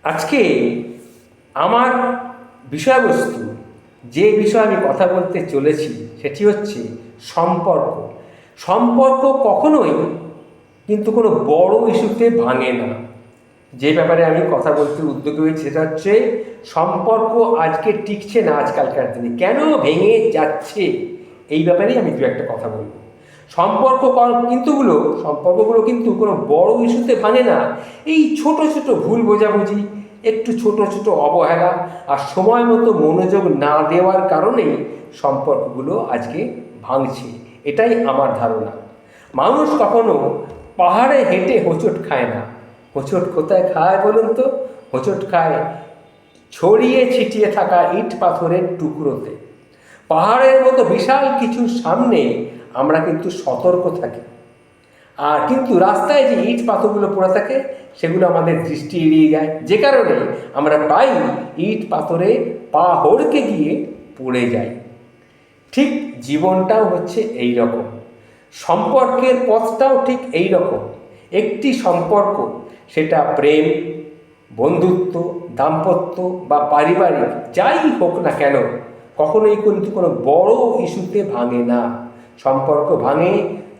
আজকে আমার বিষয়বস্তু, যে বিষয়ে আমি কথা বলতে চলেছি সেটি হচ্ছে সম্পর্ক। সম্পর্ক কখনোই কিন্তু কোনো বড় ইস্যুতে ভাঙে না। যে ব্যাপারে আমি কথা বলতে উদ্যোগী হয়েছি সেটা হচ্ছে সম্পর্ক আজকে টিকছে না আজকালকার দিনে, কেন ভেঙে যাচ্ছে, এই ব্যাপারেই আমি দু একটা কথা বলবো। সম্পর্কগুলো কিন্তু কোনো বড় ইস্যুতে ভাঙে না। এই ছোট ছোট ভুল বোঝাবুঝি, একটু ছোট ছোট অবহেলা আর সময় মতো মনোযোগ না দেওয়ার কারণেই সম্পর্কগুলো আজকে ভাঙছে, এটাই আমার ধারণা। মানুষ কখনো পাহাড়ে হেঁটে হোঁচট খায় না। হোঁচট কোথায় খায় বলুন তো? হোঁচট খায় ছড়িয়ে ছিটিয়ে থাকা ইট পাথরের টুকরোতে। পাহাড়ের মতো বিশাল কিছুর সামনে আমরা কিন্তু সতর্ক থাকি, আর কিন্তু রাস্তায় যে ইট পাথরগুলো পড়ে থাকে সেগুলো আমাদের দৃষ্টি এড়িয়ে যায়, যে কারণে আমরা প্রায় ইট পাথরে পা হড়কে গিয়ে পড়ে যাই। ঠিক জীবনটাও হচ্ছে এই রকম, সম্পর্কের পথটাও ঠিক এই রকম। একটি সম্পর্ক, সেটা প্রেম, বন্ধুত্ব, দাম্পত্য বা পারিবারিক যাই হোক না কেন, কখনোই কিন্তু কোনো বড় ইস্যুতে ভাঙে না। সম্পর্ক ভাঙে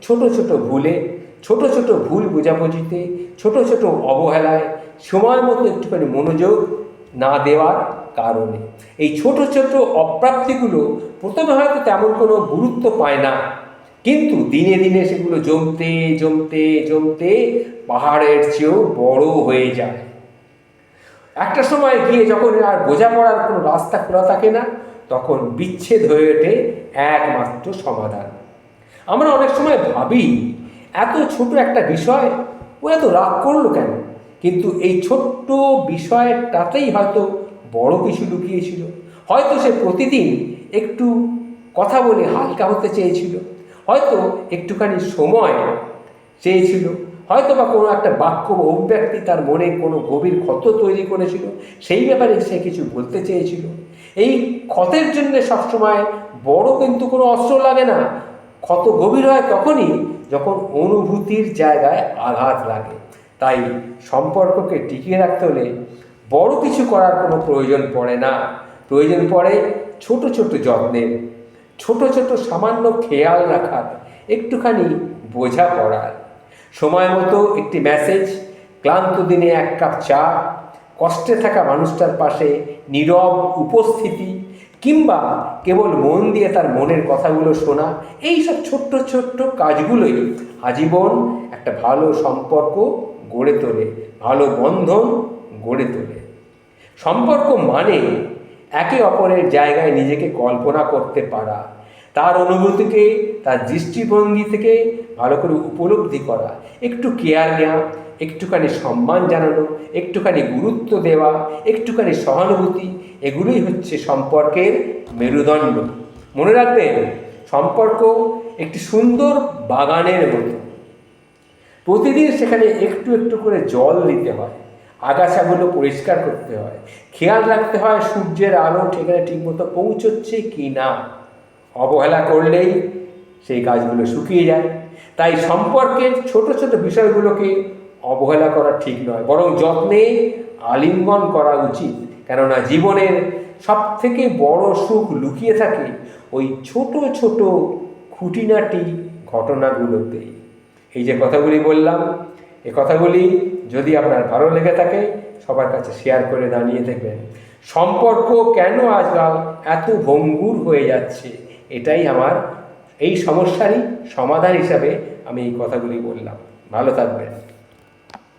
ছোট ছোট ভুলে, ছোট ছোট ভুল বোঝাবুঝিতে, ছোট ছোট অবহেলায়, সময় মতো একটুখানি মনোযোগ না দেওয়ার কারণে। এই ছোট ছোট অপ্রাপ্তিগুলো প্রথমে হয়তো তেমন কোনো গুরুত্ব পায় না, কিন্তু দিনে দিনে সেগুলো জমতে জমতে জমতে পাহাড়ের চেয়েও বড় হয়ে যায়। একটা সময় গিয়ে যখন আর বোঝাপড়ার কোনো রাস্তা খোলা থাকে না, তখন বিচ্ছেদ হয়ে ওঠে একমাত্র সমাধান। আমরা অনেক সময় ভাবি, এত ছোট একটা বিষয় ও এত রাগ করলো কেন, কিন্তু এই ছোট্ট বিষয়টাতেই হয়তো বড় কিছু লুকিয়েছিল। হয়তো সে প্রতিদিন একটু কথা বলে হালকা হতে চেয়েছিল, হয়তো একটুখানি সময় চেয়েছিল, হয়তো বা কোনো একটা বাক্য বা অভিব্যক্তি তার মনে কোনো গভীর ক্ষত তৈরি করেছিল, সেই ব্যাপারে সে কিছু বলতে চেয়েছিল। এই ক্ষতের জন্যে সবসময় বড় কিন্তু কোনো অস্ত্র লাগে না। ক্ষত গভীর হয় তখনই যখন অনুভূতির জায়গায় আঘাত লাগে। তাই সম্পর্ককে টিকিয়ে রাখতে হলে বড় কিছু করার কোনো প্রয়োজন পড়ে না। প্রয়োজন পড়ে ছোট ছোট যত্নের, ছোট ছোট সামান্য খেয়াল রাখার, একটুখানি বোঝাপড়ার। সময় মতো একটি মেসেজ, ক্লান্ত দিনে এক কাপ চা, কষ্টে থাকা মানুষটার পাশে নীরব উপস্থিতি, কিংবা কেবল মন দিয়ে তার মনের কথাগুলো শোনা, এই সব ছোট্ট ছোট্ট কাজগুলোই আজীবন একটা ভালো সম্পর্ক গড়ে তোলে, ভালো বন্ধন গড়ে তোলে। সম্পর্ক মানে একে অপরের জায়গায় নিজেকে কল্পনা করতে পারা, তার অনুভূতিকে তার দৃষ্টিভঙ্গি থেকে ভালো করে উপলব্ধি করা, একটু কেয়ার নেওয়া, একটুখানি সম্মান জানানো, একটুখানি গুরুত্ব দেওয়া, একটুখানি সহানুভূতি, এগুলোই হচ্ছে সম্পর্কের মেরুদণ্ড। মনে রাখবেন, সম্পর্ক একটি সুন্দর বাগানের মতো। প্রতিদিন সেখানে একটু একটু করে জল দিতে হয়, আগাছাগুলো পরিষ্কার করতে হয়, খেয়াল রাখতে হয় সূর্যের আলো সেখানে ঠিকমতো পৌঁছচ্ছে কি না। অবহেলা করলেই সেই গাছগুলো শুকিয়ে যায়। তাই সম্পর্কের ছোট ছোট বিষয়গুলোকে অবহেলা করা ঠিক নয়, বরং যত্নে আলিঙ্গন করা উচিত। কেননা জীবনের সবথেকে বড় সুখ লুকিয়ে থাকে ওই ছোট ছোট খুঁটিনাটি ঘটনাগুলোতেই। এই যে কথাগুলি বললাম, এ কথাগুলি যদি আপনার ভালো লেগে থাকে সবার কাছে শেয়ার করে জানিয়ে দেখবেন সম্পর্ক কেন আজকাল এত ভঙ্গুর হয়ে যাচ্ছে। এটাই আমার এই সমস্যারই সমাধান হিসাবে আমি এই কথাগুলি বললাম। ভালো থাকবেন।